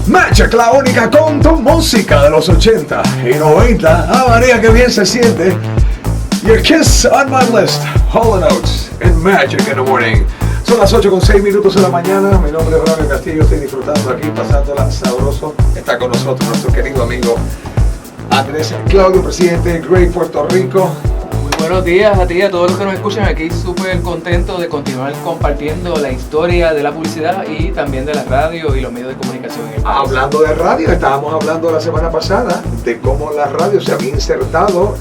Magic, la única con tu música de los 80 y 90. Ah, María, que bien se siente. Your Kiss on My List, Hall & Oates en Magic in the Morning. Son las 8:06 de la mañana. Mi nombre es Braulio Castillo. Estoy disfrutando aquí, pasándola sabroso. Está con nosotros nuestro querido amigo Andrés Claudio, presidente de Great Puerto Rico. Buenos días a ti y a todos los que nos escuchan aquí, súper contento de continuar compartiendo la historia de la publicidad y también de la radio y los medios de comunicación en el país. Hablando de radio, estábamos hablando la semana pasada de cómo la radio se había insertado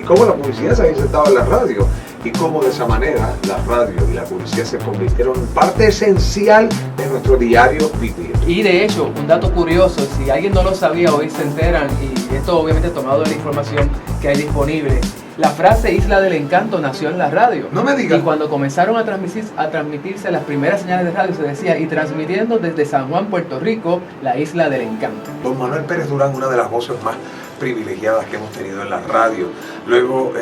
cómo la publicidad se había insertado en la radio y cómo de esa manera la radio y la publicidad se convirtieron en parte esencial de nuestro diario vivir. Y de hecho, un dato curioso, si alguien no lo sabía, hoy se enteran, y esto obviamente tomado de la información que hay disponible. La frase Isla del Encanto nació en la radio. No me digas. Y cuando comenzaron a transmitirse las primeras señales de radio, se decía, y transmitiendo desde San Juan, Puerto Rico, la Isla del Encanto. Don Manuel Pérez Durán, una de las voces más privilegiadas que hemos tenido en la radio. Luego,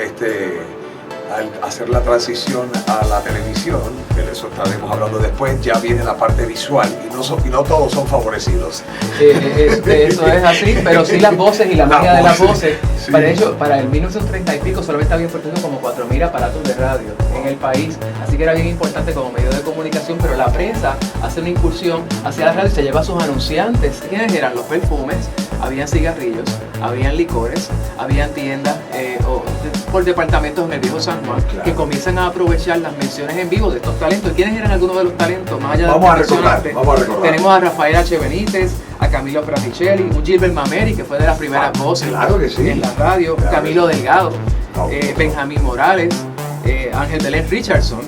al hacer la transición a la televisión, que de eso estaremos hablando después, ya viene la parte visual y no todos son favorecidos. Eso es así, pero sí las voces y la magia de las voces. Sí. Para el 1930 y pico solamente había producido como 4.000 aparatos de radio en el país, así que era bien importante como medio de comunicación, pero la prensa hace una incursión hacia la radio y se lleva a sus anunciantes. ¿Quiénes eran? Los perfumes, habían cigarrillos, habían licores, habían tiendas por departamentos en el viejo San Juan, claro, que comienzan a aprovechar las menciones en vivo de estos talentos. ¿Quiénes eran algunos de los talentos? Más allá de Vamos a recordar. Tenemos a Rafael H. Benítez, a Camilo Fraticelli, un Gilbert Mameri, que fue de las primeras voces claro que sí, en la radio, claro, Camilo Delgado, Benjamín Morales, Ángel Belén Richardson,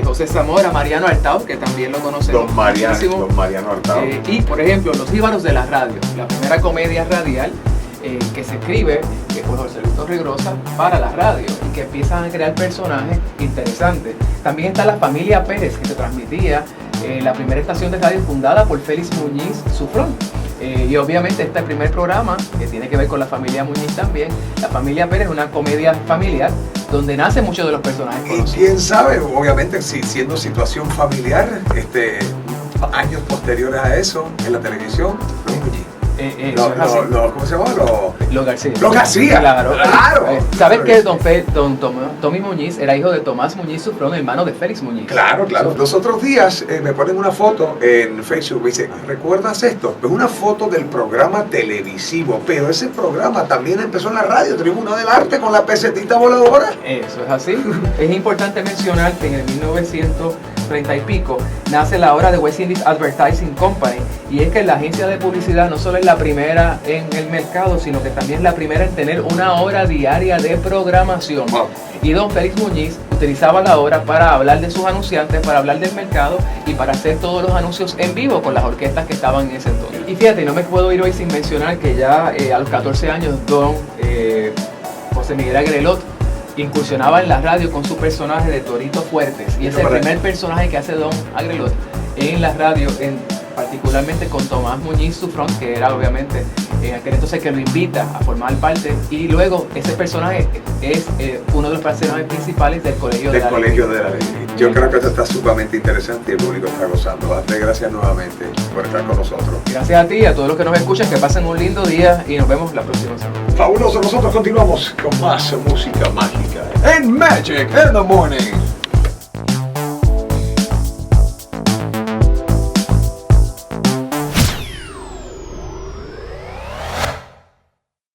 José Zamora, Mariano Artao, que también lo conocemos. Don Mariano Artao. Y por ejemplo, Los Jíbaros de la Radio, la primera comedia radial que se escribe por José Luis Torregrosa para la radio y que empiezan a crear personajes interesantes. También está La Familia Pérez, que se transmitía la primera estación de radio fundada por Félix Muñiz Sufrón. Y obviamente este primer programa, que tiene que ver con la familia Muñiz también, La Familia Pérez es una comedia familiar donde nacen muchos de los personajes conocidos. Y quién sabe, obviamente, si siendo situación familiar, años posteriores a eso, en la televisión, Luis Muñiz. ¿Cómo se llama? Los García. Los García. Claro. ¿Sabes claro. que Tommy Muñiz era hijo de Tomás Muñiz Sufrón, hermano de Félix Muñiz? Claro. Los otros días me ponen una foto en Facebook, me dice, ¿recuerdas esto? Es una foto del programa televisivo, pero ese programa también empezó en la radio, Tribuna del Arte, con la pesetita voladora. Eso es así. Es importante mencionar que en el 1930 y pico nace la obra de West Indies Advertising Company, y es que la agencia de publicidad no solo es la primera en el mercado, sino que también es la primera en tener una hora diaria de programación. Wow. Y don Félix Muñiz utilizaba la hora para hablar de sus anunciantes, para hablar del mercado y para hacer todos los anuncios en vivo con las orquestas que estaban en ese entonces. Y fíjate, no me puedo ir hoy sin mencionar que ya a los 14 años don José Miguel Agrelot incursionaba en la radio con su personaje de Torito Fuertes, y es el primer personaje que hace don Agrelot en la radio, particularmente con Tomás Muñiz Sufrón, que era obviamente en aquel entonces que lo invita a formar parte, y luego ese personaje es uno de los personajes principales del Colegio de la Ley. Yo creo que esto está sumamente interesante y el público está gozando. Andrés, gracias nuevamente por estar con nosotros. Gracias a ti y a todos los que nos escuchan, que pasen un lindo día y nos vemos la próxima semana. Fabuloso, nosotros continuamos con más música mágica en Magic in the Morning.